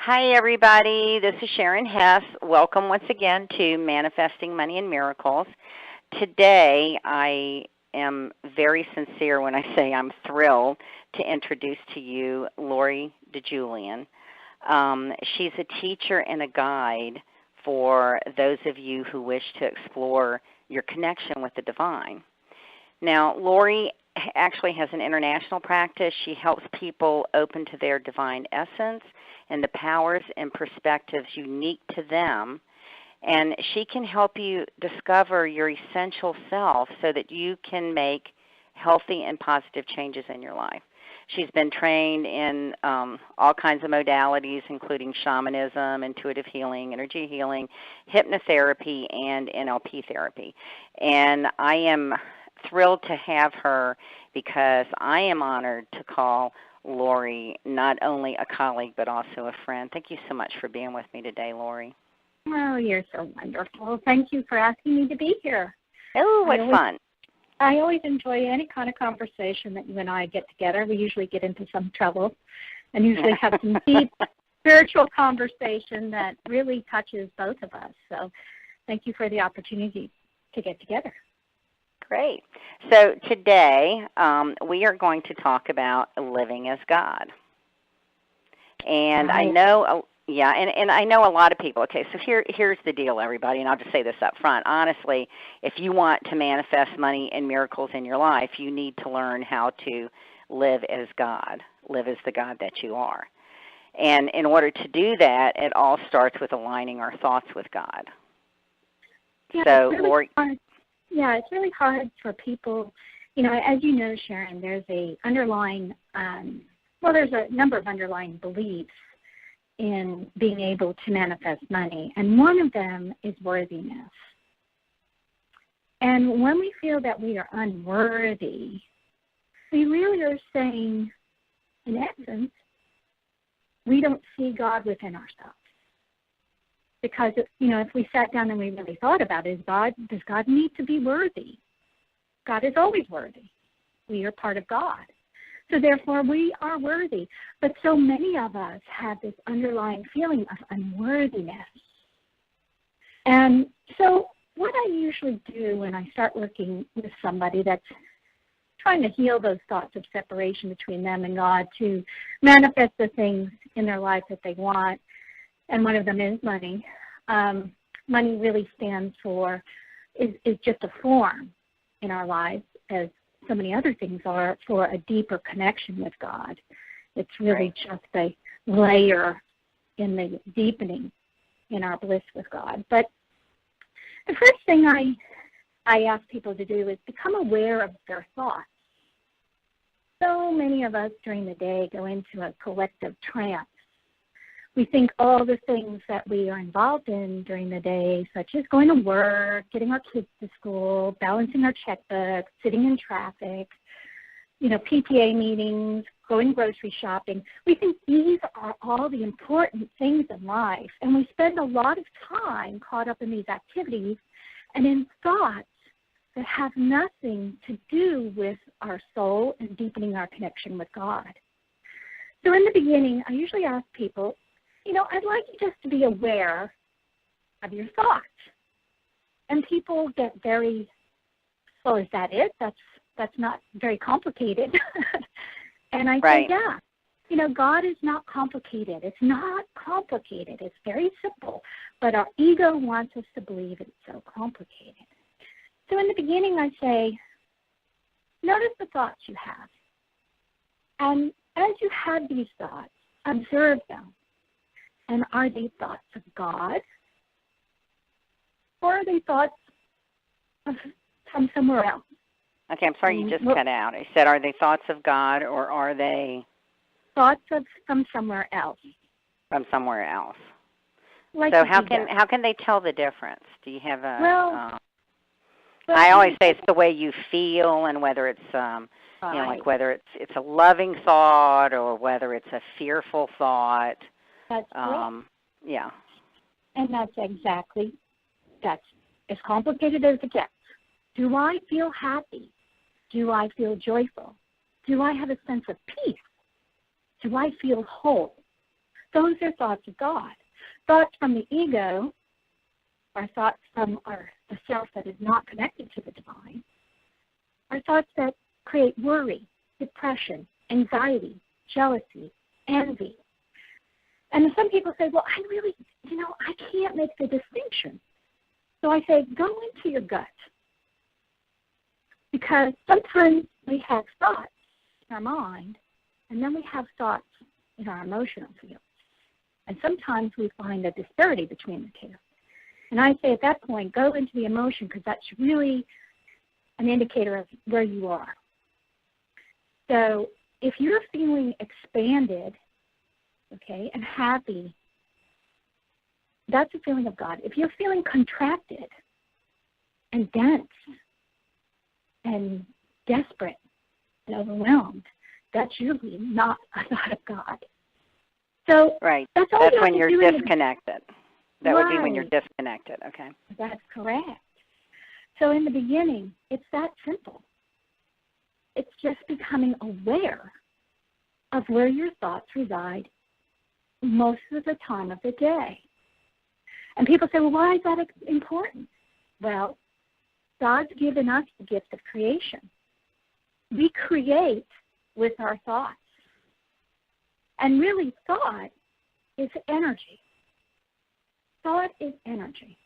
Hi, everybody. This is Sharon Hess. Welcome once again to Manifesting Money and Miracles. Today, I am very sincere when I say I'm thrilled to introduce to you Lauri DeJulian. She's a teacher and a guide for those of you who wish to explore your connection with the divine. Now, Lauri actually has an international practice. She helps people open to their divine essence and the powers and perspectives unique to them. And she can help you discover your essential self so that you can make healthy and positive changes in your life. She's been trained in all kinds of modalities, including shamanism, intuitive healing, energy healing, hypnotherapy, and NLP therapy. And I am thrilled to have her because I am honored to call Lauri not only a colleague but also a friend. Thank you so much for being with me today, Lauri. Oh, you're so wonderful. Thank you for asking me to be here. Oh, what fun. I always enjoy any kind of conversation that you and I get together. We usually get into some trouble and usually have some deep spiritual conversation that really touches both of us. So thank you for the opportunity to get together. Great. So today we are going to talk about living as God. And I know, and I know a lot of people. Okay, so here's the deal, everybody, and I'll just say this up front. Honestly, if you want to manifest money and miracles in your life, you need to learn how to live as God, live as the God that you are. And in order to do that, it all starts with aligning our thoughts with God. Yeah, so, Lauri. Yeah, it's really hard for people, as you know, Sharon, there's a underlying, there's a number of underlying beliefs in being able to manifest money, and one of them is worthiness. And when we feel that we are unworthy, we really are saying, in essence, we don't see God within ourselves. Because, if we sat down and we really thought about it, does God need to be worthy? God is always worthy. We are part of God. So therefore, we are worthy. But so many of us have this underlying feeling of unworthiness. And so what I usually do when I start working with somebody that's trying to heal those thoughts of separation between them and God to manifest the things in their life that they want, and one of them is money. Money really stands for, is just a form in our lives, as so many other things are, for a deeper connection with God. It's really just a layer in the deepening in our bliss with God. But the first thing I ask people to do is become aware of their thoughts. So many of us during the day go into a collective trance. We think all the things that we are involved in during the day, such as going to work, getting our kids to school, balancing our checkbooks, sitting in traffic, PTA meetings, going grocery shopping. We think these are all the important things in life, and we spend a lot of time caught up in these activities and in thoughts that have nothing to do with our soul and deepening our connection with God. So in the beginning, I usually ask people, I'd like you just to be aware of your thoughts. And people get very, well, is that it? That's not very complicated. And I say, yeah. God is not complicated. It's not complicated. It's very simple. But our ego wants us to believe it's so complicated. So in the beginning, I say, notice the thoughts you have. And as you have these thoughts, observe them. And are they thoughts of God? Or are they thoughts from somewhere else? Okay, I'm sorry, you just cut out. I said, are they thoughts of God, or are they thoughts from somewhere else? From somewhere else. Like so how can they tell the difference? Do you have a? Well, I always say it's the way you feel, and whether it's like whether it's a loving thought or whether it's a fearful thought. That's correct. Yeah. And that's as complicated as it gets. Do I feel happy? Do I feel joyful? Do I have a sense of peace? Do I feel whole? Those are thoughts of God. Thoughts from the ego are thoughts from the self that is not connected to the divine, are thoughts that create worry, depression, anxiety, jealousy, envy. And some people say, well, I really, I can't make the distinction. So I say, go into your gut. Because sometimes we have thoughts in our mind, and then we have thoughts in our emotional field. And sometimes we find a disparity between the two. And I say at that point, go into the emotion, because that's really an indicator of where you are. So if you're feeling expanded, okay, and happy, that's a feeling of God. If you're feeling contracted and dense and desperate and overwhelmed, that's usually not a thought of God. So right. That's when you're disconnected. That would be when you're disconnected, okay. That's correct. So in the beginning, it's that simple. It's just becoming aware of where your thoughts reside most of the time of the day. And people say, well, why is that important? Well, God's given us the gift of creation. We create with our thoughts. And really, thought is energy. Thought is energy.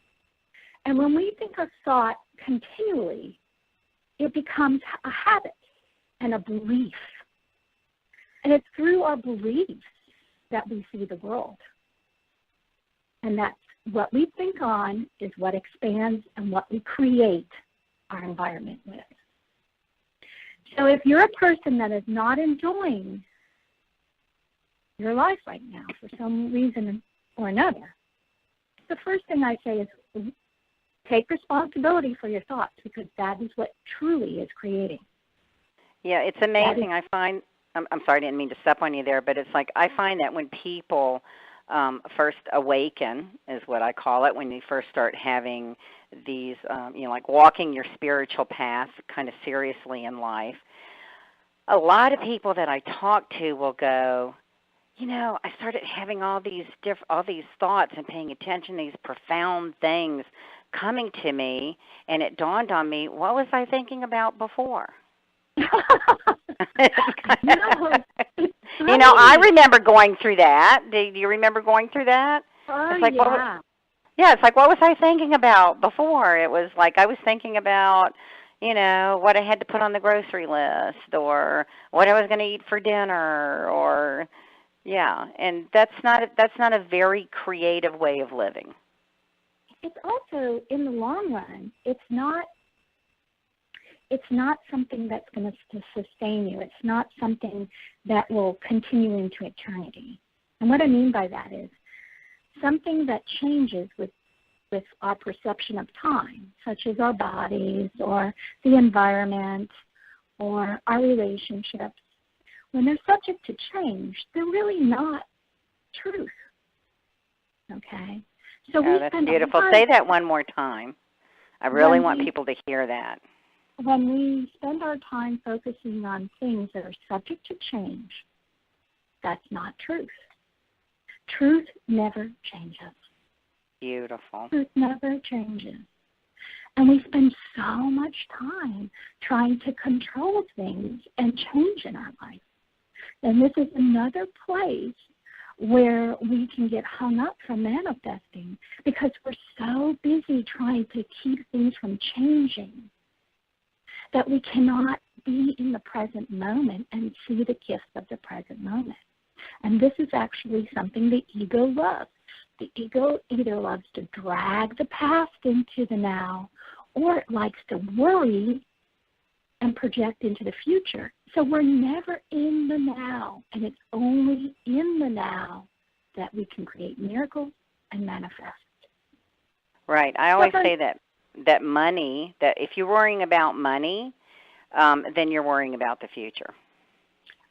And when we think of thought continually, it becomes a habit and a belief. And it's through our beliefs that we see the world. And that's what we think on is what expands and what we create our environment with. So if you're a person that is not enjoying your life right now for some reason or another, the first thing I say is take responsibility for your thoughts, because that is what truly is creating. Yeah, it's amazing. I find, I'm sorry, I didn't mean to step on you there, but it's like I find that when people first awaken, is what I call it, when you first start having these, like walking your spiritual path kind of seriously in life, a lot of people that I talk to will go, I started having all these thoughts and paying attention to these profound things coming to me, and it dawned on me, what was I thinking about before? I remember going through that. Do you remember going through that? Oh, it's like, yeah. It's like, what was I thinking about before? It was like I was thinking about, what I had to put on the grocery list, or what I was going to eat for dinner, or and that's not a very creative way of living. It's also, in the long run, it's not something that's going to sustain you. It's not something that will continue into eternity. And what I mean by that is something that changes with our perception of time, such as our bodies or the environment or our relationships. When they're subject to change, they're really not truth. Okay? So that's beautiful. Say that one more time. I really want people to hear that. When we spend our time focusing on things that are subject to change, that's not truth. Truth never changes. Beautiful. Truth never changes. And we spend so much time trying to control things and change in our life. And this is another place where we can get hung up from manifesting, because we're so busy trying to keep things from changing that we cannot be in the present moment and see the gift of the present moment. And this is actually something the ego loves. The ego either loves to drag the past into the now, or it likes to worry and project into the future. So we're never in the now, and it's only in the now that we can create miracles and manifest. Right. I always say that money, that if you're worrying about money, then you're worrying about the future.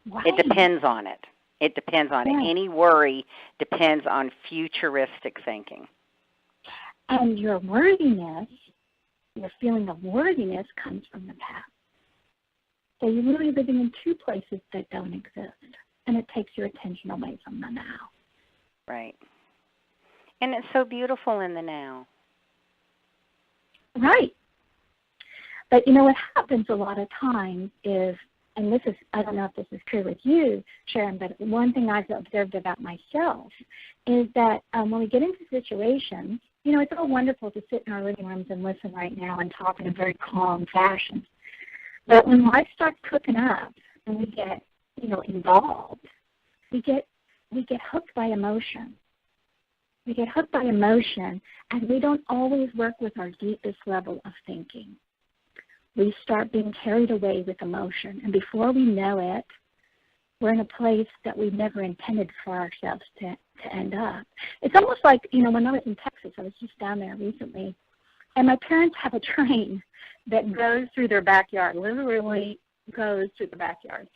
Right. It depends on it. It depends on it. Any worry depends on futuristic thinking. And your worthiness, your feeling of worthiness, comes from the past. So you're really living in two places that don't exist, and it takes your attention away from the now. Right. And it's so beautiful in the now. Right. But you know what happens a lot of times is, and this is, I don't know if this is true with you, Sharon, but one thing I've observed about myself is that when we get into situations, you know, it's all wonderful to sit in our living rooms and listen right now and talk in a very calm fashion. But when life starts cooking up and we get, you know, involved, we get hooked by emotion. We get hooked by emotion, and we don't always work with our deepest level of thinking. We start being carried away with emotion, and before we know it, we're in a place that we never intended for ourselves to end up. It's almost like, you know, when I was in Texas, I was just down there recently, and my parents have a train that goes through their backyard, literally goes through the backyard.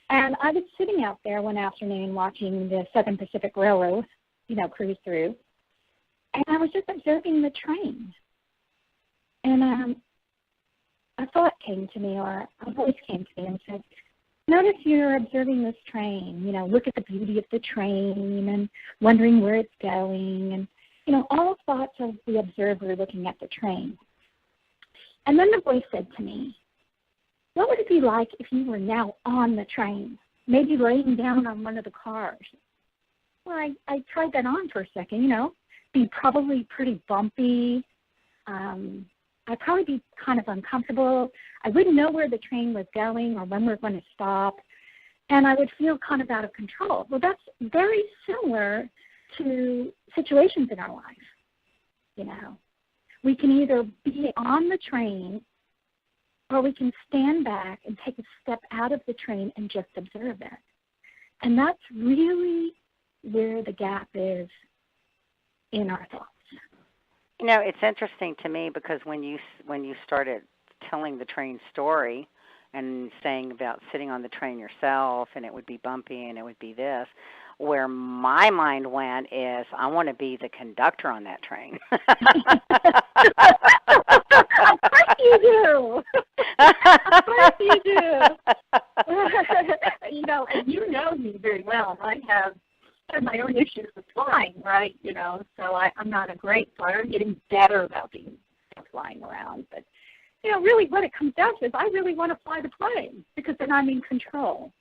And I was sitting out there one afternoon watching the Southern Pacific Railroad, you know, cruise through, and I was just observing the train. And a thought came to me, or a voice came to me and said, notice you're observing this train, you know, look at the beauty of the train and wondering where it's going, and, you know, all thoughts of the observer looking at the train. And then the voice said to me, what would it be like if you were now on the train, maybe laying down on one of the cars? Well, I tried that on for a second, you know, be probably pretty bumpy. I'd probably be kind of uncomfortable. I wouldn't know where the train was going or when we were going to stop, and I would feel kind of out of control. Well, that's very similar to situations in our life, you know. We can either be on the train or we can stand back and take a step out of the train and just observe it. And that's really where the gap is in our thoughts. You know, it's interesting to me because when you started telling the train story and saying about sitting on the train yourself and it would be bumpy and it would be this, where my mind went is I want to be the conductor on that train. Of course you do. Of course you do. You know, and you know me very well. I have my own issues with flying, right? You know, so I'm not a great flyer. I'm getting better about being flying around. But, you know, really what it comes down to is I really want to fly the plane because then I'm in control.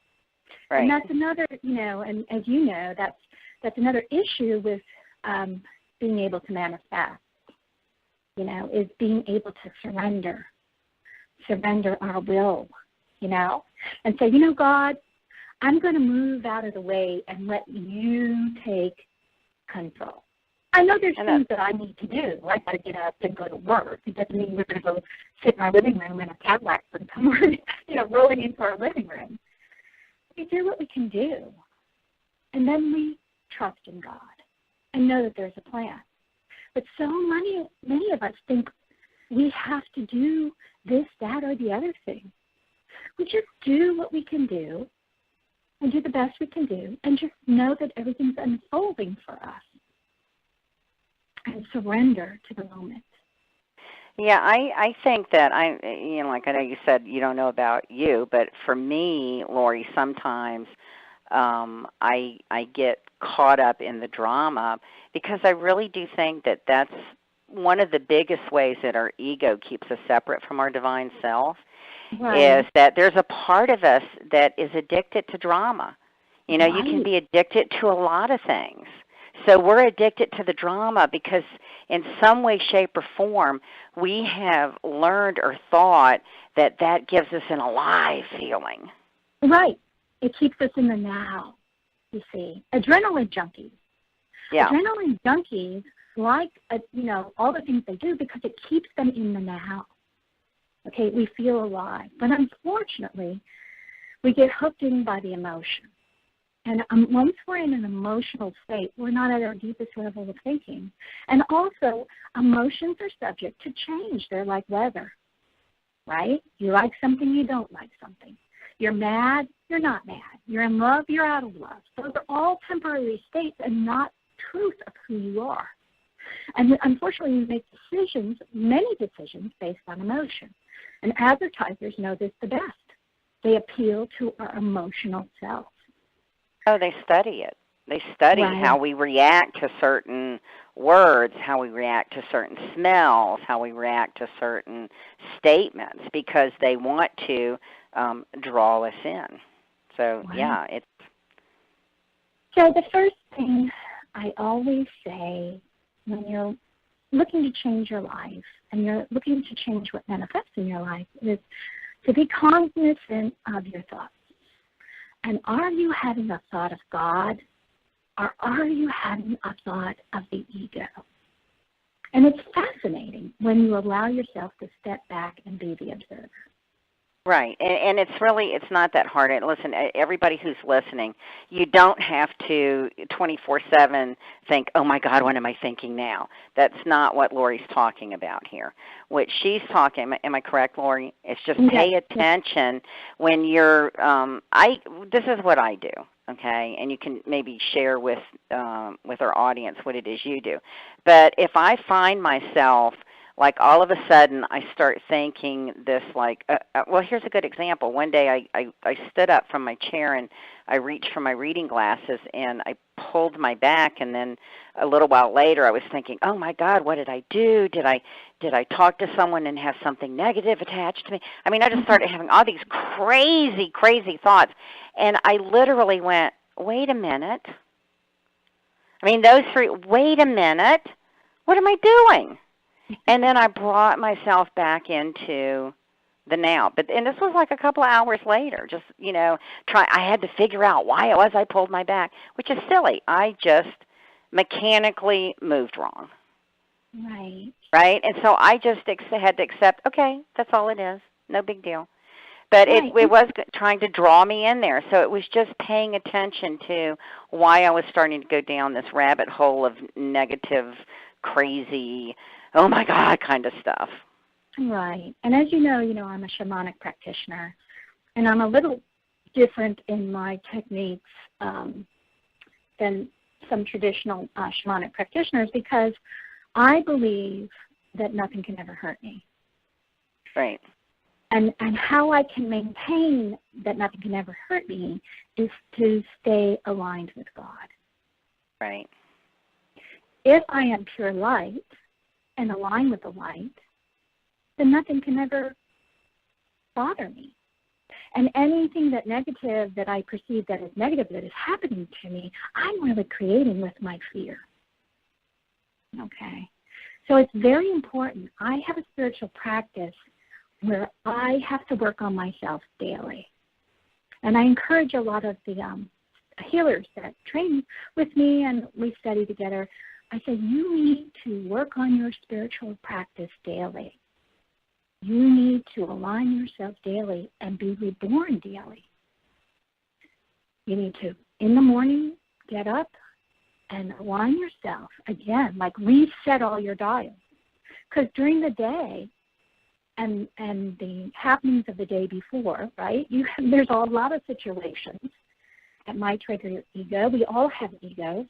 Right. And that's another, you know, and as you know, that's another issue with being able to manifest, you know, is being able to surrender our will, you know, and say, you know, God, I'm going to move out of the way and let you take control. I know there's things that I need to do. I got to get up and go to work. It doesn't mean we're going to go sit in our living room in a Cadillac and come, you know, rolling into our living room. We do what we can do, and then we trust in God and know that there's a plan. But so many of us think we have to do this, that, or the other thing. We just do what we can do and do the best we can do and just know that everything's unfolding for us and surrender to the moment. Yeah, I think that you know, like I know you said you don't know about you, but for me, Lauri, sometimes I get caught up in the drama because I really do think that that's one of the biggest ways that our ego keeps us separate from our divine self. Right. Is that there's a part of us that is addicted to drama. You know, right. You can be addicted to a lot of things. So we're addicted to the drama because in some way, shape, or form, we have learned or thought that that gives us an alive feeling. Right. It keeps us in the now, you see. Adrenaline junkies. Yeah. Adrenaline junkies like, you know, all the things they do because it keeps them in the now. Okay, we feel alive. But unfortunately, we get hooked in by the emotion. And once we're in an emotional state, we're not at our deepest level of thinking. And also, emotions are subject to change. They're like weather, right? You like something, you don't like something. You're mad, you're not mad. You're in love, you're out of love. Those are all temporary states and not truth of who you are. And unfortunately, we make decisions, many decisions, based on emotion. And advertisers know this the best. They appeal to our emotional self. Oh, they study it. They study Right. how we react to certain words, how we react to certain smells, how we react to certain statements, because they want to draw us in. So, Right. yeah, it's... So the first thing I always say when you're looking to change your life and you're looking to change what manifests in your life is to be cognizant of your thoughts. And are you having a thought of God, or are you having a thought of the ego? And it's fascinating when you allow yourself to step back and be the observer. Right, and it's not that hard. And listen, everybody who's listening, you don't have to 24/7 think, oh my God, what am I thinking now? That's not what Lauri's talking about here. What she's talking, am I correct, Lauri? It's just pay attention when you're, this is what I do, okay? And you can maybe share with our audience what it is you do. But if I find myself, like all of a sudden I start thinking this like, well, here's a good example. One day I stood up from my chair and I reached for my reading glasses and I pulled my back, and then a little while later I was thinking, oh my God, what did I do? Did I talk to someone and have something negative attached to me? I mean, I just started having all these crazy, crazy thoughts. And I literally went, wait a minute. I mean, those three, wait a minute. What am I doing? And then I brought myself back into the now. And this was like a couple of hours later. Just, I had to figure out why it was I pulled my back, which is silly. I just mechanically moved wrong. Right. Right? And so I just had to accept, okay, that's all it is. No big deal. But it was trying to draw me in there. So it was just paying attention to why I was starting to go down this rabbit hole of negative, crazy, oh my God kind of stuff. Right. And as you know, I'm a shamanic practitioner, and I'm a little different in my techniques than some traditional shamanic practitioners, because I believe that nothing can ever hurt me. Right. And how I can maintain that nothing can ever hurt me is to stay aligned with God. Right. If I am pure light and align with the light, then nothing can ever bother me. And anything that negative that I perceive that is negative that is happening to me, I'm really creating with my fear. Okay? So it's very important. I have a spiritual practice where I have to work on myself daily. And I encourage a lot of the healers that train with me and we study together. I say, you need to work on your spiritual practice daily. You need to align yourself daily and be reborn daily. You need to, in the morning, get up and align yourself again, like reset all your dials. Because during the day and the happenings of the day before, right, there's a lot of situations that might trigger your ego. We all have egos.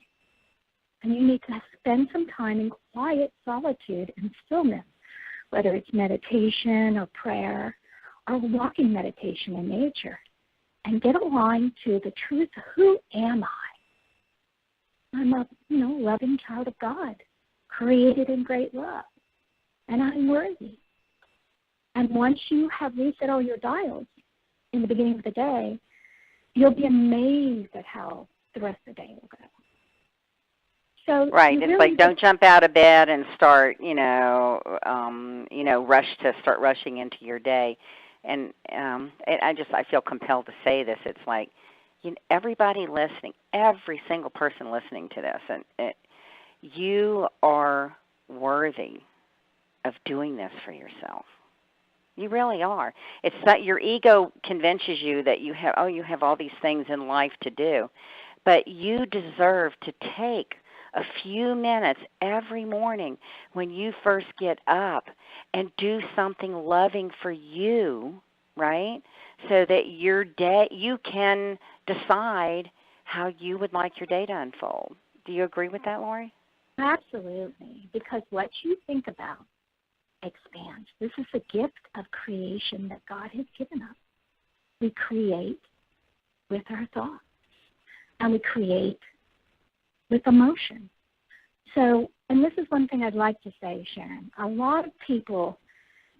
And you need to spend some time in quiet solitude and stillness, whether it's meditation or prayer or walking meditation in nature, and get aligned to the truth of who am I? I'm a loving child of God, created in great love, and I'm worthy. And once you have reset all your dials in the beginning of the day, you'll be amazed at how the rest of the day will go. So right. It's like, don't jump out of bed and start, start rushing into your day. And I feel compelled to say this. It's like, everybody listening, every single person listening to this, and you are worthy of doing this for yourself. You really are. It's that your ego convinces you that you have all these things in life to do, but you deserve to take a few minutes every morning when you first get up and do something loving for you, right? So that your day, you can decide how you would like your day to unfold. Do you agree with that, Lauri? Absolutely, because what you think about expands. This is a gift of creation that God has given us. We create with our thoughts, and we create with emotion. So, and this is one thing I'd like to say, Sharon. A lot of people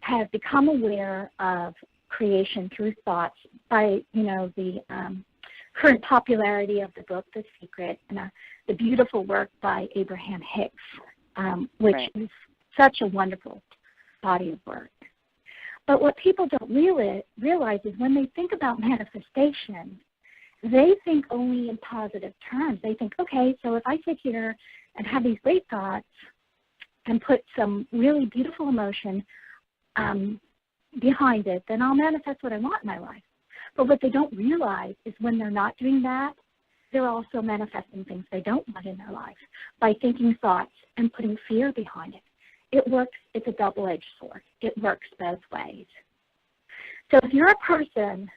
have become aware of creation through thoughts by, the current popularity of the book, The Secret, and the beautiful work by Abraham Hicks, which is such a wonderful body of work. But what people don't realize is when they think about manifestation, they think only in positive terms. They think, okay, so if I sit here and have these great thoughts and put some really beautiful emotion behind it, then I'll manifest what I want in my life. But what they don't realize is when they're not doing that, they're also manifesting things they don't want in their life by thinking thoughts and putting fear behind it. It works. It's a double-edged sword. It works both ways. So if you're a person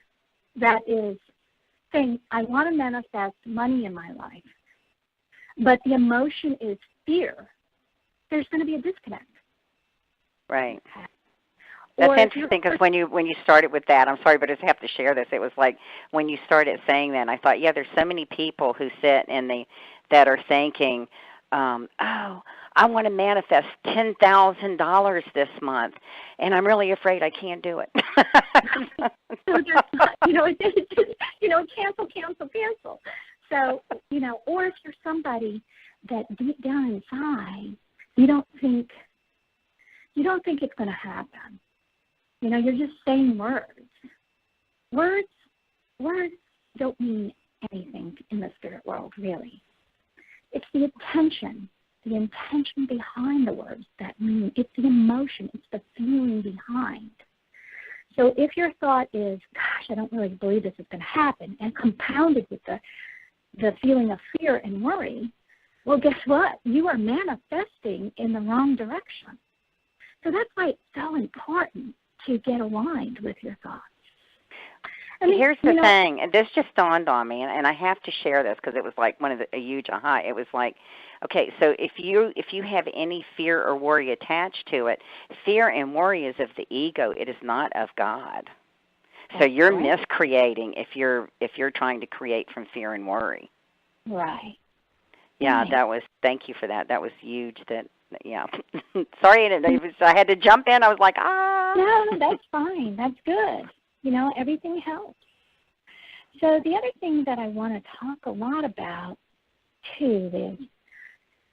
that is saying, I want to manifest money in my life, but the emotion is fear, there's going to be a disconnect. Right. That's interesting because when you started with that, I'm sorry, but I just have to share this. It was like when you started saying that, I thought, yeah, there's so many people who sit and that are thinking, oh, I want to manifest $10,000 this month, and I'm really afraid I can't do it. So cancel. So, or if you're somebody that deep down inside, you don't think it's going to happen. You're just saying words. Words don't mean anything in the spirit world, really. It's the intention behind the words that mean. It's the emotion. It's the feeling behind. So if your thought is, gosh, I don't really believe this is going to happen, and compounded with the feeling of fear and worry, well, guess what? You are manifesting in the wrong direction. So that's why it's so important to get aligned with your thoughts. Here's the thing, and this just dawned on me, and I have to share this because it was like a huge aha. It was like, okay, so if you have any fear or worry attached to it, fear and worry is of the ego. It is not of God. So you're miscreating if you're trying to create from fear and worry. Right. Yeah, thank you for that. That was huge. Yeah. Sorry, I had to jump in. I was like, No, that's fine. That's good. Everything helps. So the other thing that I want to talk a lot about, too, is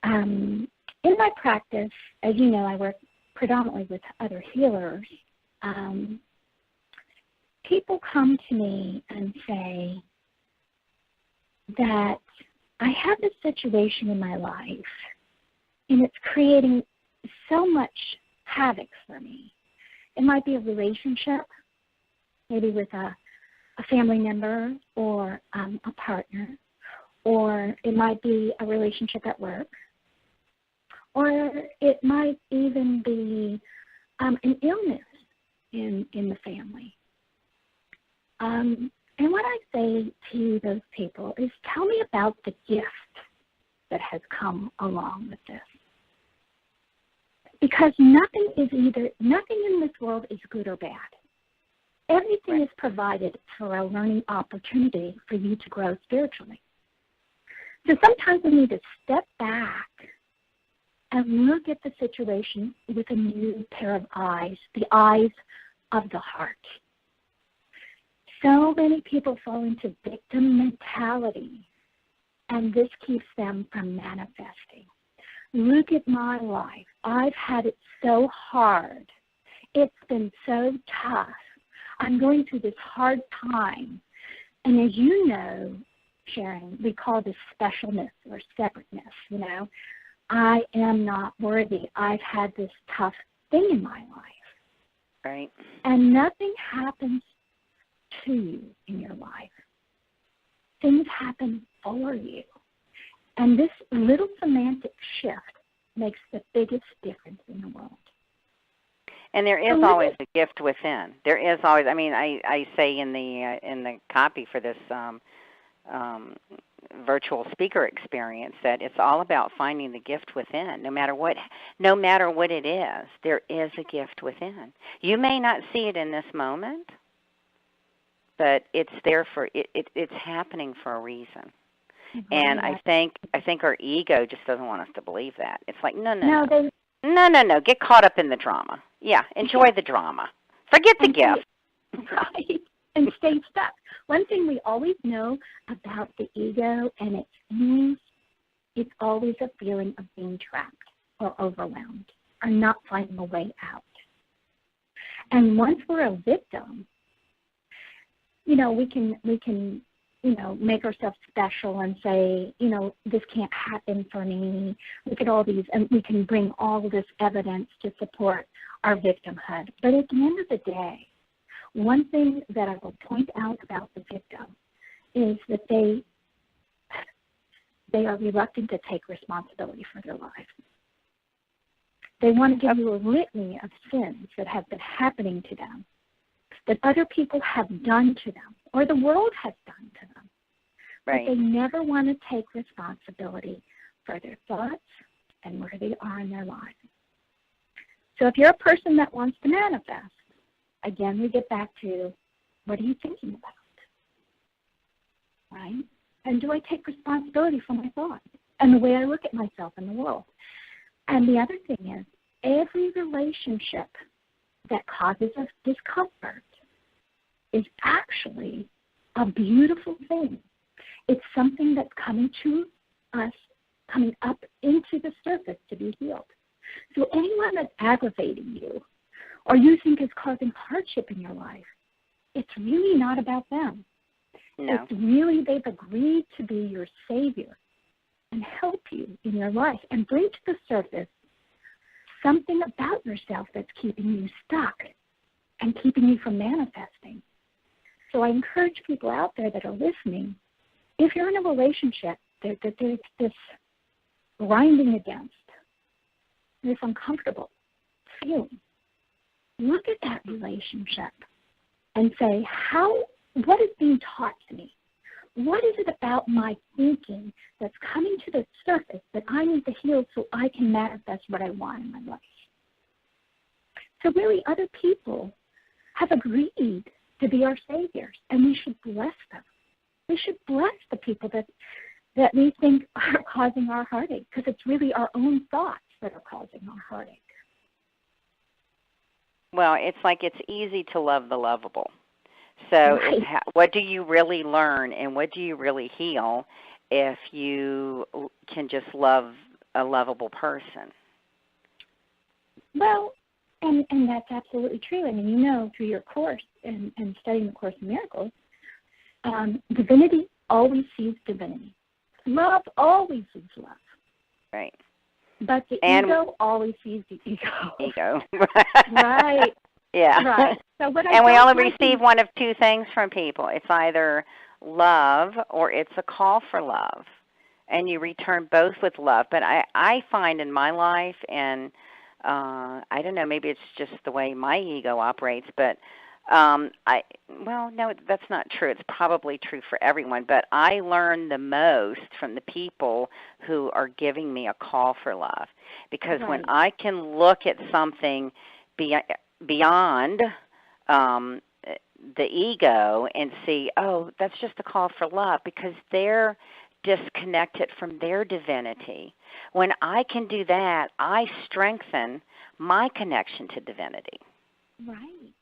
in my practice, as you know, I work predominantly with other healers. People come to me and say that I have this situation in my life, and it's creating so much havoc for me. It might be a relationship, maybe with a family member or a partner, or it might be a relationship at work, or it might even be an illness in the family. And what I say to those people is, tell me about the gift that has come along with this. Because nothing in this world is good or bad. Everything is provided for a learning opportunity for you to grow spiritually. So sometimes we need to step back and look at the situation with a new pair of eyes, the eyes of the heart. So many people fall into victim mentality, and this keeps them from manifesting. Look at my life. I've had it so hard. It's been so tough. I'm going through this hard time. And as you know, Sharon, we call this specialness or separateness, I am not worthy. I've had this tough thing in my life. Right. And nothing happens to you in your life. Things happen for you. And this little semantic shift makes the biggest difference in the world. And there is always a gift within. There is always. I say in the copy for this virtual speaker experience that it's all about finding the gift within. No matter what it is, there is a gift within. You may not see it in this moment, but it's there for it. It's happening for a reason. And Right. I think our ego just doesn't want us to believe that. It's like, no, No, they no. Get caught up in the drama. Yeah, enjoy the drama. Forget the and gift. right, and stay stuck. One thing we always know about the ego and its feelings, it's always a feeling of being trapped or overwhelmed or not finding a way out. And once we're a victim, we can make ourselves special and say, this can't happen for me. Look at all these, and we can bring all this evidence to support our victimhood. But at the end of the day, one thing that I will point out about the victim is that they are reluctant to take responsibility for their lives. They want to give you a litany of sins that have been happening to them, that other people have done to them, or the world has done to them. Right. But they never want to take responsibility for their thoughts and where they are in their lives. So if you're a person that wants to manifest, again, we get back to, what are you thinking about? Right? And do I take responsibility for my thoughts and the way I look at myself in the world? And the other thing is, every relationship that causes us discomfort is actually a beautiful thing. It's something that's coming to us, coming up into the surface to be healed. So anyone that's aggravating you or you think is causing hardship in your life, it's really not about them. No. It's really they've agreed to be your savior and help you in your life and bring to the surface something about yourself that's keeping you stuck and keeping you from manifesting. So I encourage people out there that are listening, if you're in a relationship that there's this grinding against, this uncomfortable feeling, look at that relationship and say, what is being taught to me? What is it about my thinking that's coming to the surface that I need to heal so I can manifest what I want in my life? So really, other people have agreed to be our saviors, and we should bless them. We should bless the people that we think are causing our heartache, because it's really our own thoughts that are causing our heartache. Well, it's like it's easy to love the lovable. So Right. What do you really learn and what do you really heal if you can just love a lovable person? Well, and that's absolutely true. I mean, through your course and studying the Course in Miracles, divinity always sees divinity. Love always sees love. Right. But the ego always sees the ego. Ego. Right. Yeah. Right. So and we only receive one of two things from people. It's either love or it's a call for love. And you return both with love. But I find in my life, and I don't know, maybe it's just the way my ego operates, but no, that's not true. It's probably true for everyone. But I learn the most from the people who are giving me a call for love. Because when I can look at something beyond the ego and see, oh, that's just a call for love, because they're disconnected from their divinity. When I can do that, I strengthen my connection to divinity. Right.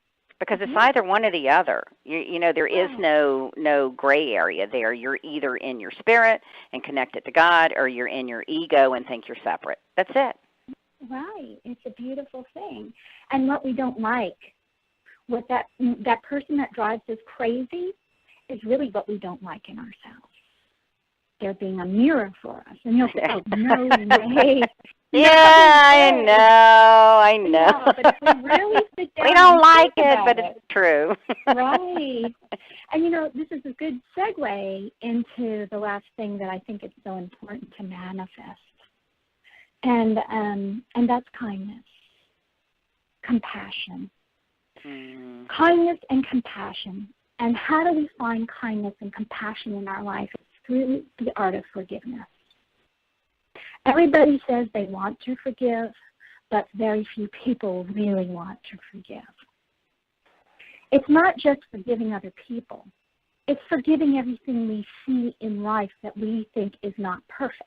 Because it's either one or the other. There is no gray area there. You're either in your spirit and connected to God, or you're in your ego and think you're separate. That's it. Right. It's a beautiful thing. And what we don't like, what that person that drives us crazy, is really what we don't like in ourselves. They're being a mirror for us. And you'll say, oh, no way. Yeah, I know. Yeah, but if we really sit down, we don't like it, but it's true. Right. And this is a good segue into the last thing that I think is so important to manifest. And that's kindness, compassion. Kindness and compassion. And how do we find kindness and compassion in our life? It's through the art of forgiveness. Everybody says they want to forgive, but very few people really want to forgive. It's not just forgiving other people. It's forgiving everything we see in life that we think is not perfect,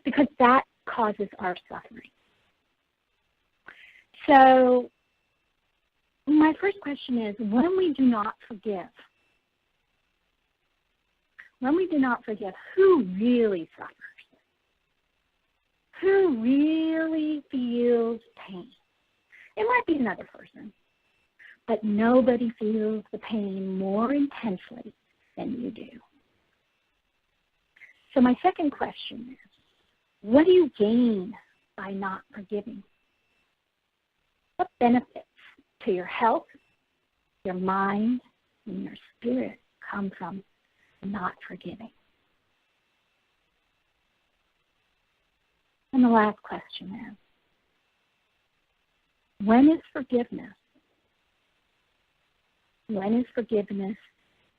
because that causes our suffering. So my first question is, when we do not forgive, who really suffers? Who really feels pain? It might be another person, but nobody feels the pain more intensely than you do. So my second question is, what do you gain by not forgiving? What benefits to your health, your mind, and your spirit come from not forgiving? And the last question is, when is forgiveness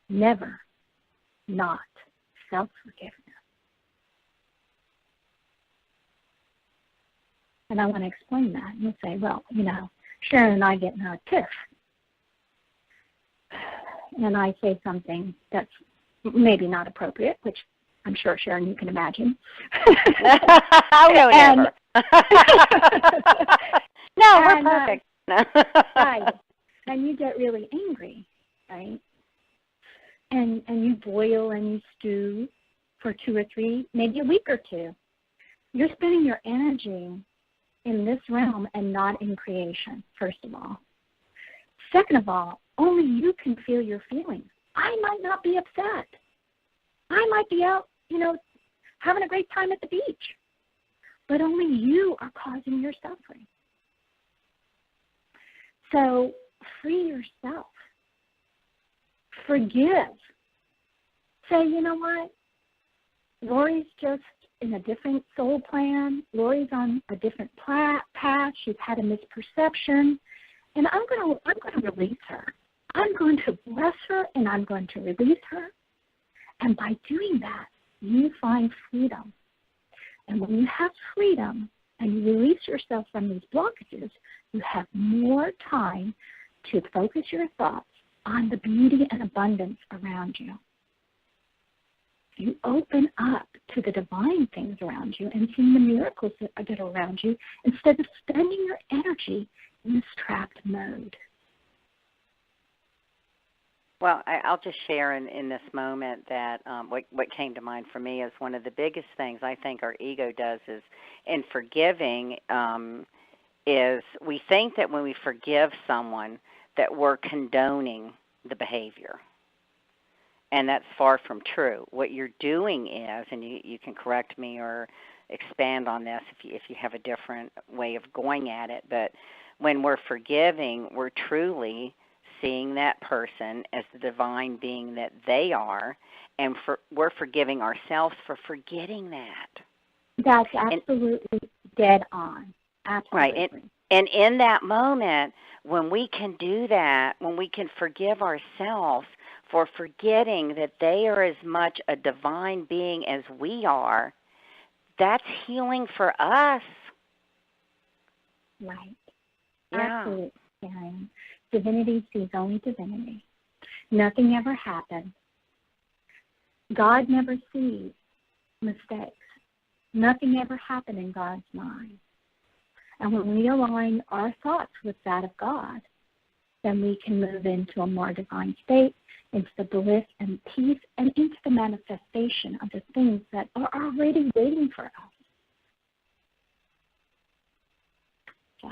never not self-forgiveness? And I want to explain that. You'll say, well, Sharon and I get in a tiff, and I say something that's maybe not appropriate, which I'm sure, Sharon, you can imagine. No, never. No, we're perfect. Right. And you get really angry, right? And you boil and you stew for 2 or 3, maybe a week or 2. You're spending your energy in this realm and not in creation, first of all. Second of all, only you can feel your feelings. I might not be upset. I might be out, having a great time at the beach. But only you are causing your suffering. So free yourself. Forgive. Say, you know what? Lauri's just in a different soul plan. Lauri's on a different path. She's had a misperception. And I'm going to release her. I'm going to bless her, and I'm going to release her. And by doing that, you find freedom. And when you have freedom and you release yourself from these blockages, you have more time to focus your thoughts on the beauty and abundance around you. You open up to the divine things around you and seeing the miracles that are around you instead of spending your energy in this trapped mode. Well, I'll just share in this moment that what came to mind for me is one of the biggest things I think our ego does is in forgiving is we think that when we forgive someone that we're condoning the behavior. And that's far from true. What you're doing is, and you can correct me or expand on this if you have a different way of going at it, but when we're forgiving, we're truly seeing that person as the divine being that they are, and we're forgiving ourselves for forgetting that. That's absolutely dead on. Absolutely. Right. And in that moment, when we can do that, when we can forgive ourselves for forgetting that they are as much a divine being as we are, that's healing for us. Right. Yeah. Absolutely. Divinity sees only divinity. Nothing ever happened. God never sees mistakes. Nothing ever happened in God's mind. And when we align our thoughts with that of God, then we can move into a more divine state, into the bliss and peace, and into the manifestation of the things that are already waiting for us. So.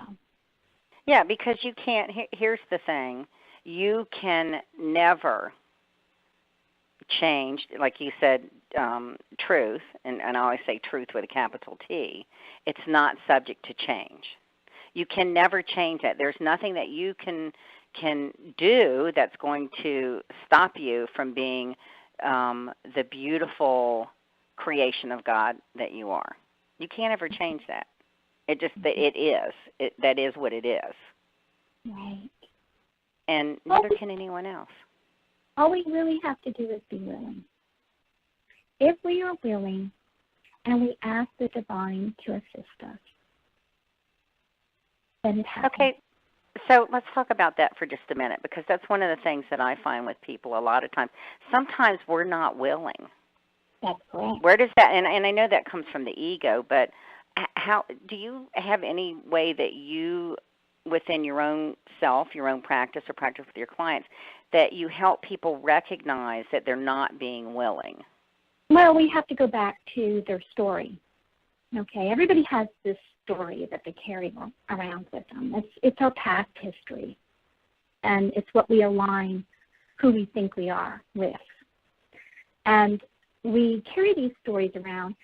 Yeah, because you can't, here's the thing, you can never change, like you said, truth, and I always say truth with a capital T, it's not subject to change. You can never change that. There's nothing that you can do that's going to stop you from being the beautiful creation of God that you are. You can't ever change that. It is. That is what it is. Right. And neither can anyone else. All we really have to do is be willing. If we are willing and we ask the divine to assist us, then it happens. Okay. So let's talk about that for just a minute, because that's one of the things that I find with people a lot of times. Sometimes we're not willing. That's correct. Where does that, and I know that comes from the ego, but how do you have any way that you, within your own self, your own practice or practice with your clients, that you help people recognize that they're not being willing? Well, we have to go back to their story. Okay, everybody has this story that they carry around with them. It's our past history, and it's what we align who we think we are with. And we carry these stories around.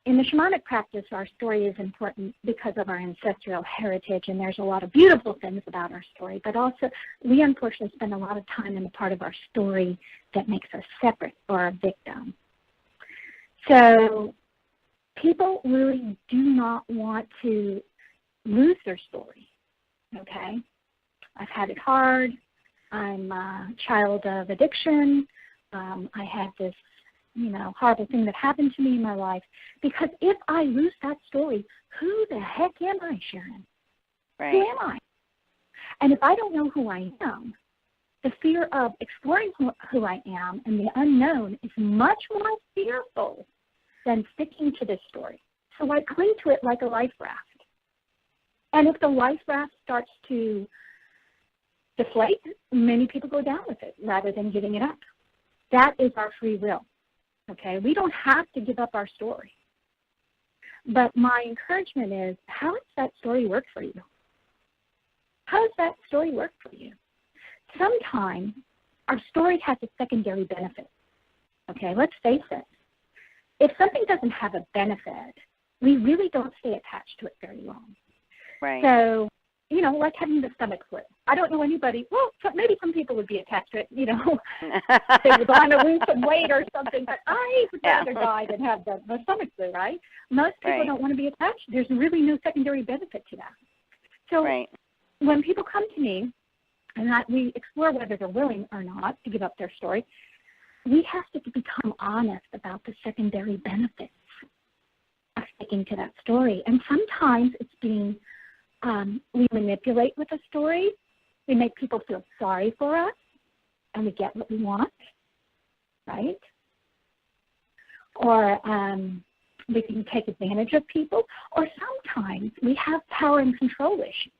In the shamanic practice, our story is important because of our ancestral heritage, and there's a lot of beautiful things about our story, but also we unfortunately spend a lot of time in the part of our story that makes us separate or a victim. So people really do not want to lose their story, okay? I've had it hard. I'm a child of addiction. I had this, horrible thing that happened to me in my life. Because if I lose that story, who the heck am I, Sharon? Right. Who am I? And if I don't know who I am, the fear of exploring who I am and the unknown is much more fearful than sticking to this story. So I cling to it like a life raft. And if the life raft starts to deflate, many people go down with it rather than giving it up. That is our free will. Okay? We don't have to give up our story. But my encouragement is, how does that story work for you? How does that story work for you? Sometimes our story has a secondary benefit. Okay, let's face it. If something doesn't have a benefit, we really don't stay attached to it very long. Right. So, like having the stomach flu. I don't know anybody, well, maybe some people would be attached to it, they would want to lose some weight or something, but I would rather die than have the stomach flu, right? Most people don't want to be attached. There's really no secondary benefit to that. So when people come to me, and we explore whether they're willing or not to give up their story, we have to become honest about the secondary benefits of sticking to that story. And sometimes it's being, we manipulate with a story. We make people feel sorry for us, and we get what we want, right? Or we can take advantage of people. Or sometimes we have power and control issues,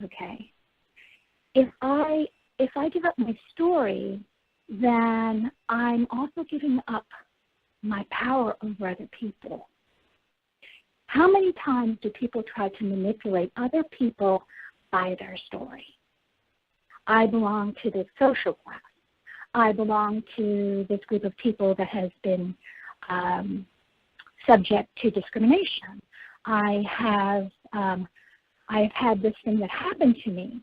okay? If I give up my story, then I'm also giving up my power over other people. How many times do people try to manipulate other people by their story? I belong to this social class. I belong to this group of people that has been subject to discrimination. I have had this thing that happened to me.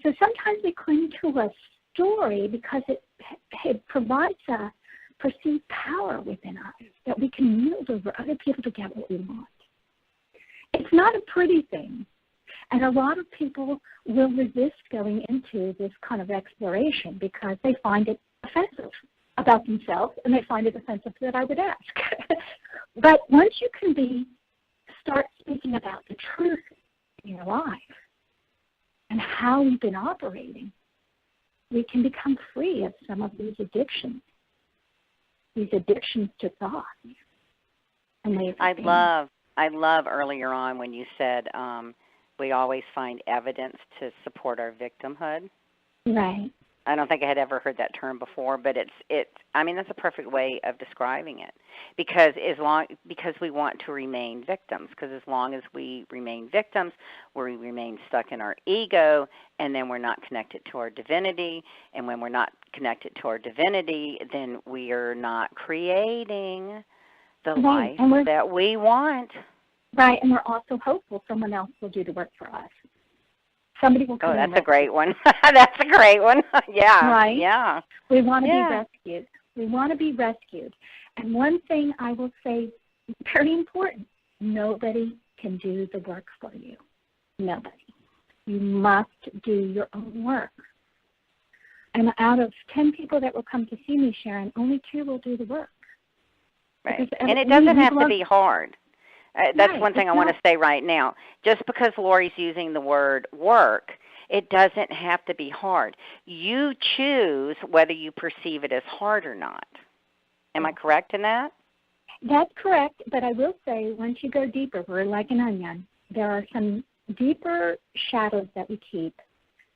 So sometimes we cling to a story because it provides a perceived power within us that we can wield over other people to get what we want. It's not a pretty thing, and a lot of people will resist going into this kind of exploration because they find it offensive about themselves, and they find it offensive that I would ask. But once you can start speaking about the truth in your life and how we've been operating, we can become free of some of these addictions to thought. And I love earlier on when you said we always find evidence to support our victimhood. Right. I don't think I had ever heard that term before, but that's a perfect way of describing it. Because we want to remain victims. Because as long as we remain victims, we remain stuck in our ego, and then we're not connected to our divinity. And when we're not connected to our divinity, then we are not creating the life that we want. Right, and we're also hopeful someone else will do the work for us. Somebody will come in. Oh, that's a great one. That's a great one. Yeah. Right? Yeah. We want to be rescued. We want to be rescued. And one thing I will say, very important, nobody can do the work for you. Nobody. You must do your own work. And out of 10 people that will come to see me, Sharon, only 2 will do the work. Right. And it doesn't have to be hard. That's Right. one thing It's I want not to say right now. Just because Lauri's using the word work, it doesn't have to be hard. You choose whether you perceive it as hard or not. Am I correct in that? That's correct, but I will say once you go deeper, we're like an onion. There are some deeper shadows that we keep.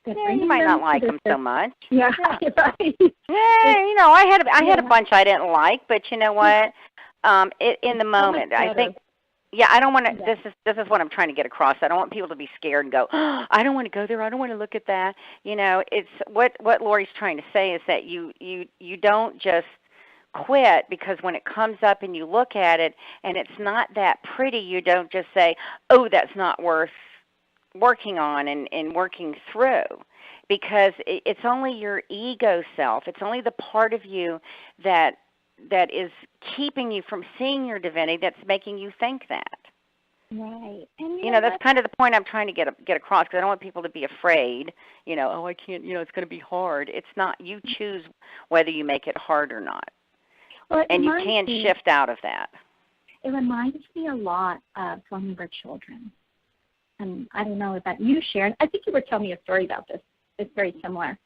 That Yeah, you might not like them so surface. much. Yeah, Yeah. right. Yeah, you know, I had a bunch I didn't like, but you know what? In the moment, I think. Yeah, I don't want to. Yeah. This is what I'm trying to get across. I don't want people to be scared and go, oh, I don't want to go there. I don't want to look at that. You know, it's what Lauri's trying to say is that you don't just quit because when it comes up and you look at it and it's not that pretty, you don't just say, oh, that's not worth working on and working through, because it's only your ego self. It's only the part of you that is keeping you from seeing your divinity that's making you think that. Right. And you know that's kind of the point I'm trying to get across, because I don't want people to be afraid, you know, oh, I can't, you know, it's going to be hard. It's not. You choose whether you make it hard or not. Well, and you can shift out of that. It reminds me a lot of when we were children. And I don't know about you, Sharon. I think you were telling me a story about this. It's very similar.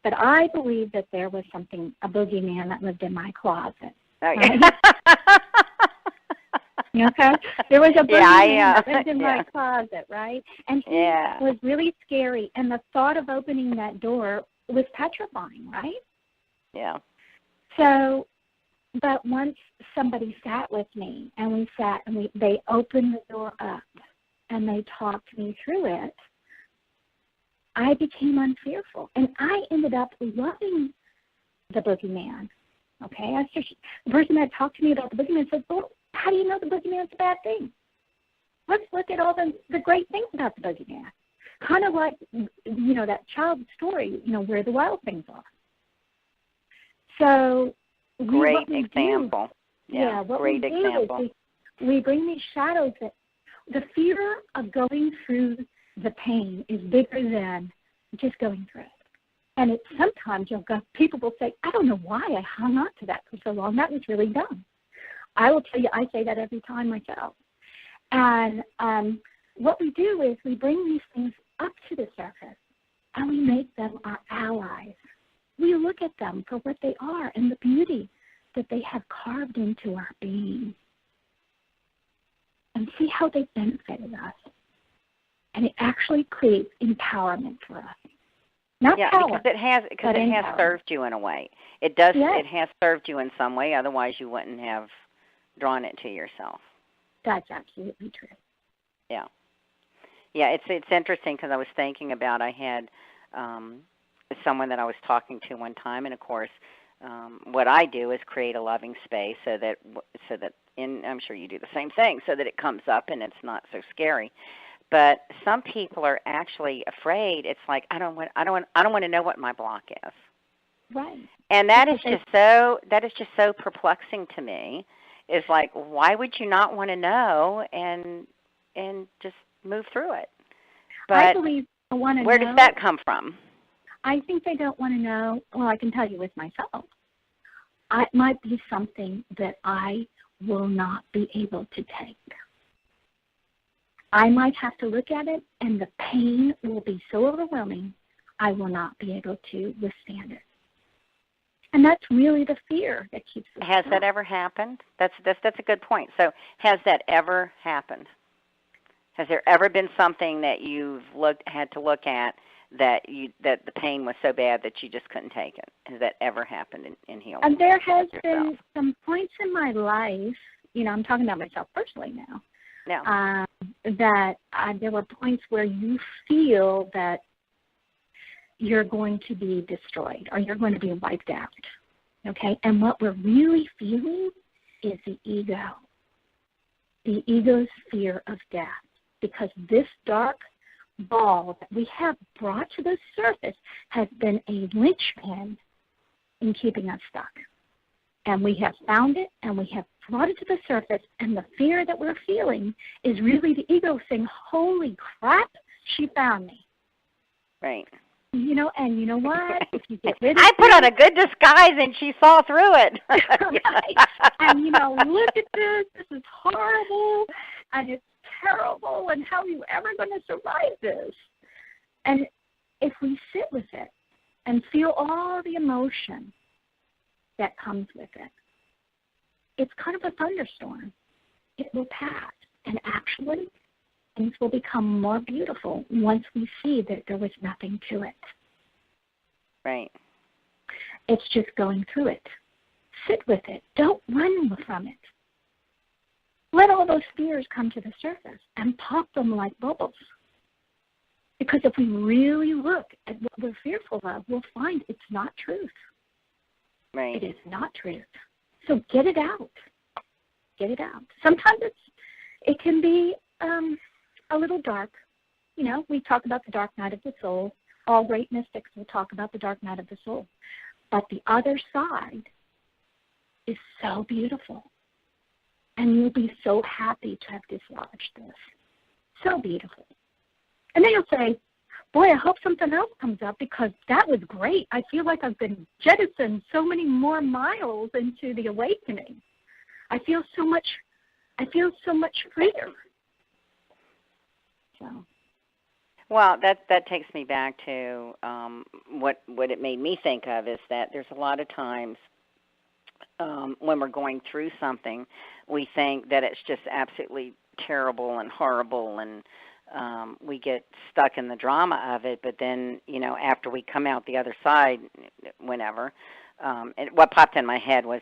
But I believe that there was a boogeyman that lived in my closet. Okay. Okay? There was a boogeyman that lived in my closet, right? And he was really scary. And the thought of opening that door was petrifying, right? Yeah. So, but once somebody sat with me, and we sat, and they opened the door up, and they talked me through it, I became unfearful. And I ended up loving the boogeyman. Okay? The person that talked to me about the boogeyman said, well, how do you know the boogeyman's a bad thing? Let's look at all the great things about the boogeyman. Kind of like, you know, that child's story, you know, where the wild things are. So, great example. Great example. We bring these shadows that the fear of going through the pain is bigger than just going through it. And sometimes people will say, I don't know why I hung on to that for so long. That was really dumb. I will tell you, I say that every time myself. And what we do is we bring these things up to the surface, and we make them our allies. We look at them for what they are and the beauty that they have carved into our being, and see how they benefited us. And it actually creates empowerment for us. Not power, because it has served you in a way. It does. Yes. It has served you in some way. Otherwise, you wouldn't have drawn it to yourself. That's absolutely true. Yeah. Yeah, it's interesting because I was thinking about, I had someone that I was talking to one time, and of course, what I do is create a loving space so that I'm sure you do the same thing, so that it comes up and it's not so scary. But some people are actually afraid. It's like, I don't want to know what my block is. Right. And that is just so perplexing to me. Is like, why would you not want to know and just move through it? But I believe I want to know. Where does that come from? I think they don't want to know. Well, I can tell you with myself. It might be something that I will not be able to take. I might have to look at it, and the pain will be so overwhelming, I will not be able to withstand it. And that's really the fear that keeps us. Has that ever happened? That's a good point. So, has that ever happened? Has there ever been something that you've had to look at that the pain was so bad that you just couldn't take it? Has that ever happened in healing? And there has been some points in my life, you know, I'm talking about myself personally now. Yeah. That there were points where you feel that you're going to be destroyed or you're going to be wiped out, okay? And what we're really feeling is the ego's fear of death, because this dark ball that we have brought to the surface has been a linchpin in keeping us stuck. And we have found it, and we have brought it to the surface, and the fear that we're feeling is really the ego saying, holy crap, she found me. Right. You know, and you know what? If you get rid of I put on a good disguise, and she saw through it. Right. And, you know, look at this. This is horrible. and it's terrible, and how are you ever going to survive this? And if we sit with it and feel all the emotion that comes with it, it's kind of a thunderstorm. It will pass, and actually things will become more beautiful once we see that there was nothing to it. Right. It's just going through it. Sit with it. Don't run from it. Let all those fears come to the surface and pop them like bubbles. Because if we really look at what we're fearful of, we'll find it's not truth. Right. It is not truth. So get it out. Get it out. Sometimes it can be a little dark. You know, we talk about the dark night of the soul. All great mystics will talk about the dark night of the soul. But the other side is so beautiful. And you'll be so happy to have dislodged this. So beautiful. And then you'll say, boy, I hope something else comes up because that was great. I feel like I've been jettisoned so many more miles into the awakening. I feel so much freer. So. Well, that takes me back to what it made me think of is that there's a lot of times when we're going through something, we think that it's just absolutely terrible and horrible, and we get stuck in the drama of it. But then, you know, after we come out the other side, whenever, what popped in my head was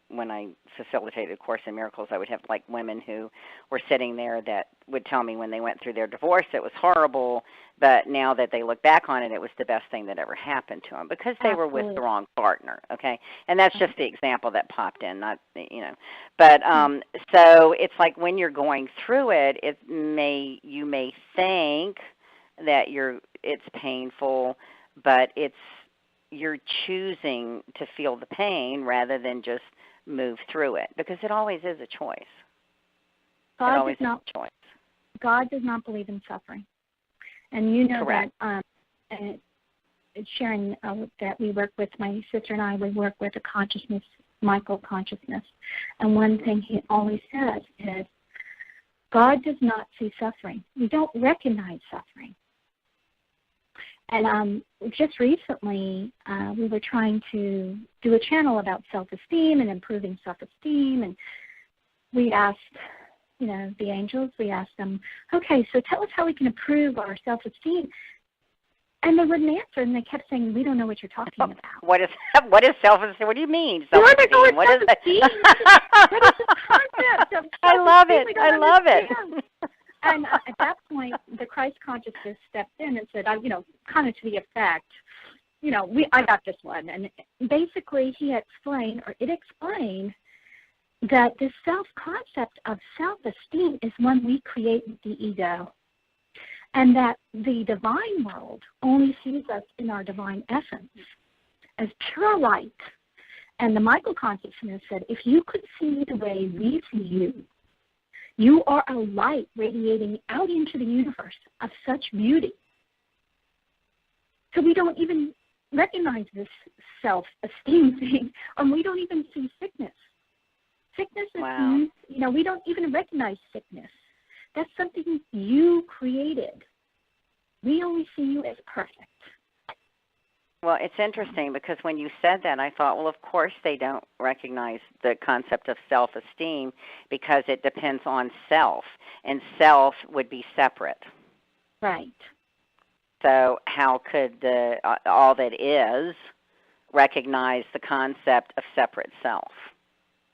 when I facilitated A Course in Miracles, I would have like women who were sitting there that would tell me when they went through their divorce it was horrible, but now that they look back on it, it was the best thing that ever happened to them because they were with the wrong partner. Okay, and that's just the example that popped in, not but so it's like when you're going through it, you may think that it's painful, but you're choosing to feel the pain rather than just move through it, because it always is a choice. God does not believe in suffering. And you know Correct. that, and Sharon, that we work with, my sister and I, we work with a consciousness, Michael consciousness. And one thing he always says is, God does not see suffering. We don't recognize suffering. And just recently, we were trying to do a channel about self-esteem and improving self-esteem, and we asked, the angels, we asked them, okay, so tell us how we can improve our self-esteem. And they wouldn't answer, and they kept saying, we don't know what you're talking about. What is self-esteem? What do you mean, self-esteem? What is self-esteem? What is the concept of self-esteem? I love it. I love it. And at that point, the Christ consciousness stepped in and said, kind of to the effect, I got this one. And basically it explained that the self-concept of self-esteem is one we create with the ego, and that the divine world only sees us in our divine essence as pure light. And the Michael consciousness said, if you could see the way we see you, you are a light radiating out into the universe of such beauty. So we don't even recognize this self-esteem thing, and we don't even see sickness. Sickness is, wow. We don't even recognize sickness. That's something you created. We only see you as perfect. Well, it's interesting because when you said that, I thought, well, of course they don't recognize the concept of self-esteem because it depends on self, and self would be separate. Right. So how could all that is recognize the concept of separate self?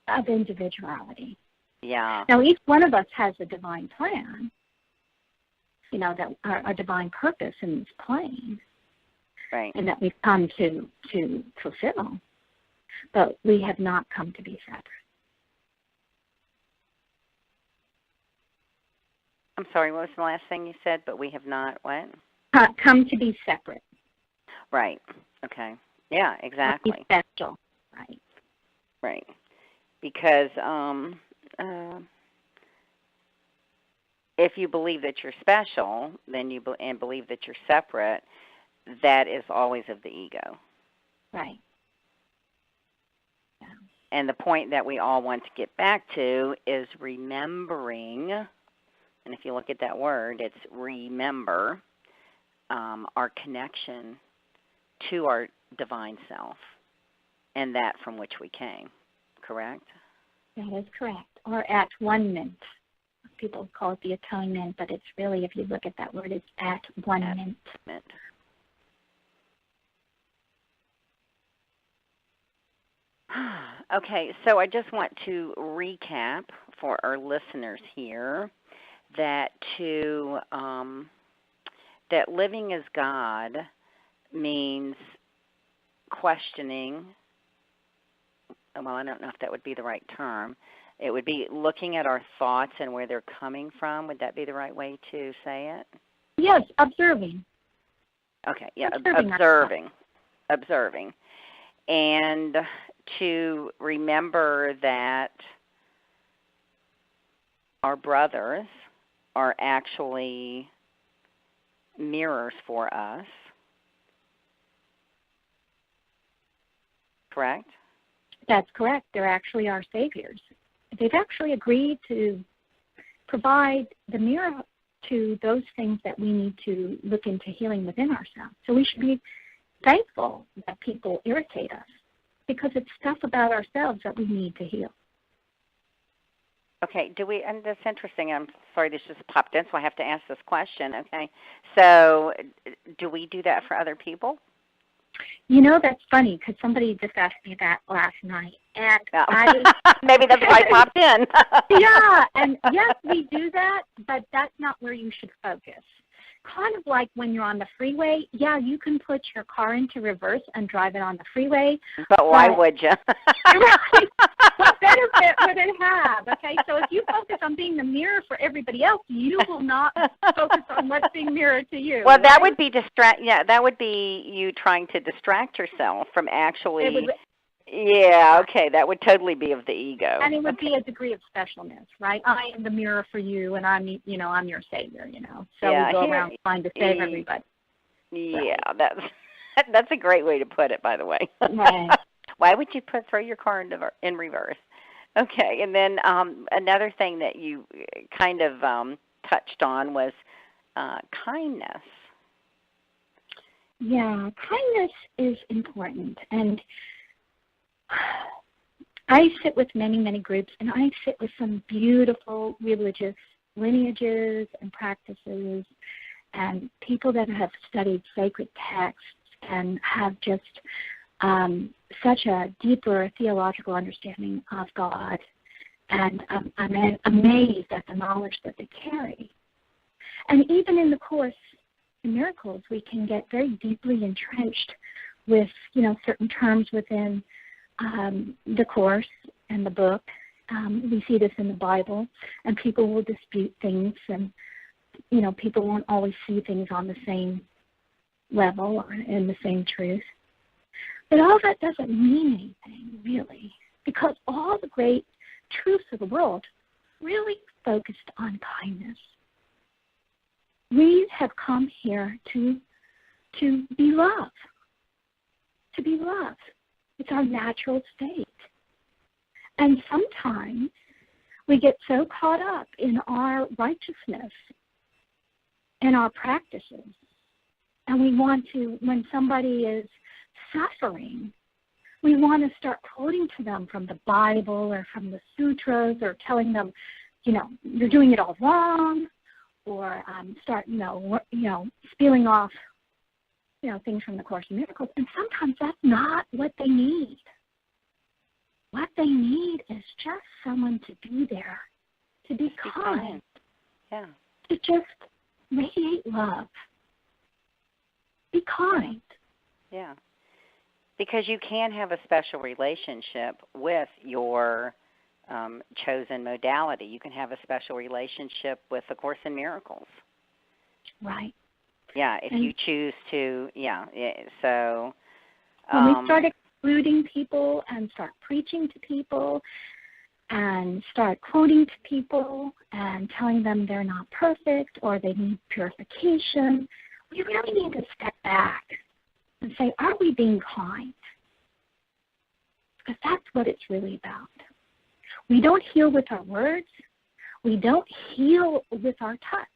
Of individuality. Yeah. Now, each one of us has a divine plan, that our divine purpose in this plane. Right. And that we've come to fulfill, but we have not come to be separate. I'm sorry, what was the last thing you said? But we have not what? Come to be separate. Right. Okay. Yeah, exactly. Be special. Right. Right. Because if you believe that you're special, then and believe that you're separate, that is always of the ego. Right. Yeah. And the point that we all want to get back to is remembering and if you look at that word, it's remember our connection to our divine self and that from which we came, correct? That is correct. Or at one-ment. People call it the atonement, but it's really, if you look at that word, it's at one-ment. Okay, so I just want to recap for our listeners here that that living as God means questioning. Well, I don't know if that would be the right term. It would be looking at our thoughts and where they're coming from. Would that be the right way to say it? Yes, observing. Okay, yeah, observing. And to remember that our brothers are actually mirrors for us, correct? That's correct. They're actually our saviors. They've actually agreed to provide the mirror to those things that we need to look into healing within ourselves. So we should be thankful that people irritate us, because it's stuff about ourselves that we need to heal. Okay, and that's interesting, I'm sorry this just popped in, so I have to ask this question, okay? So do we do that for other people? You know, that's funny, because somebody just asked me that last night. And maybe that's why I popped in. Yeah, and yes, we do that, but that's not where you should focus. Kind of like when you're on the freeway, yeah, you can put your car into reverse and drive it on the freeway. But why would you? Right. What benefit would it have? Okay, so if you focus on being the mirror for everybody else, you will not focus on what's being mirrored to you. Well, right? that would be that would be you trying to distract yourself from actually. Yeah, okay, that would totally be of the ego. And it would be a degree of specialness, right? I am the mirror for you, and I'm your savior, So we go around trying to save everybody. Yeah, that's a great way to put it, by the way. Right. Why would you throw your car in reverse? Okay, and then another thing that you kind of touched on was kindness. Yeah, kindness is important, and I sit with many, many groups, and I sit with some beautiful religious lineages and practices and people that have studied sacred texts and have just such a deeper theological understanding of God. And I'm amazed at the knowledge that they carry. And even in the Course in Miracles, we can get very deeply entrenched with, certain terms within the Course and the book. We see this in the Bible, and people will dispute things, and people won't always see things on the same level or in the same truth. But all that doesn't mean anything, really, because all the great truths of the world really focused on kindness. We have come here to be love, to be love. It's our natural state. And sometimes we get so caught up in our righteousness and our practices, and we want to, when somebody is suffering, we want to start quoting to them from the Bible or from the sutras, or telling them, you're doing it all wrong, or start, spilling off, things from the Course in Miracles. And sometimes that's not what they need. What they need is just someone to be there, to be kind, yeah, to just radiate love. Be kind. Yeah. Because you can have a special relationship with your chosen modality. You can have a special relationship with the Course in Miracles. Right. Yeah, if you choose to, so. When we start excluding people and start preaching to people and start quoting to people and telling them they're not perfect or they need purification, we really need to step back and say, are we being kind? Because that's what it's really about. We don't heal with our words. We don't heal with our touch.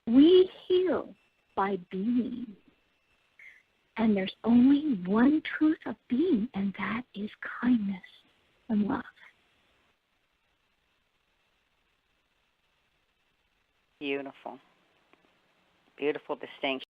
We heal by being. And there's only one truth of being, and that is kindness and love. Beautiful. Beautiful distinction.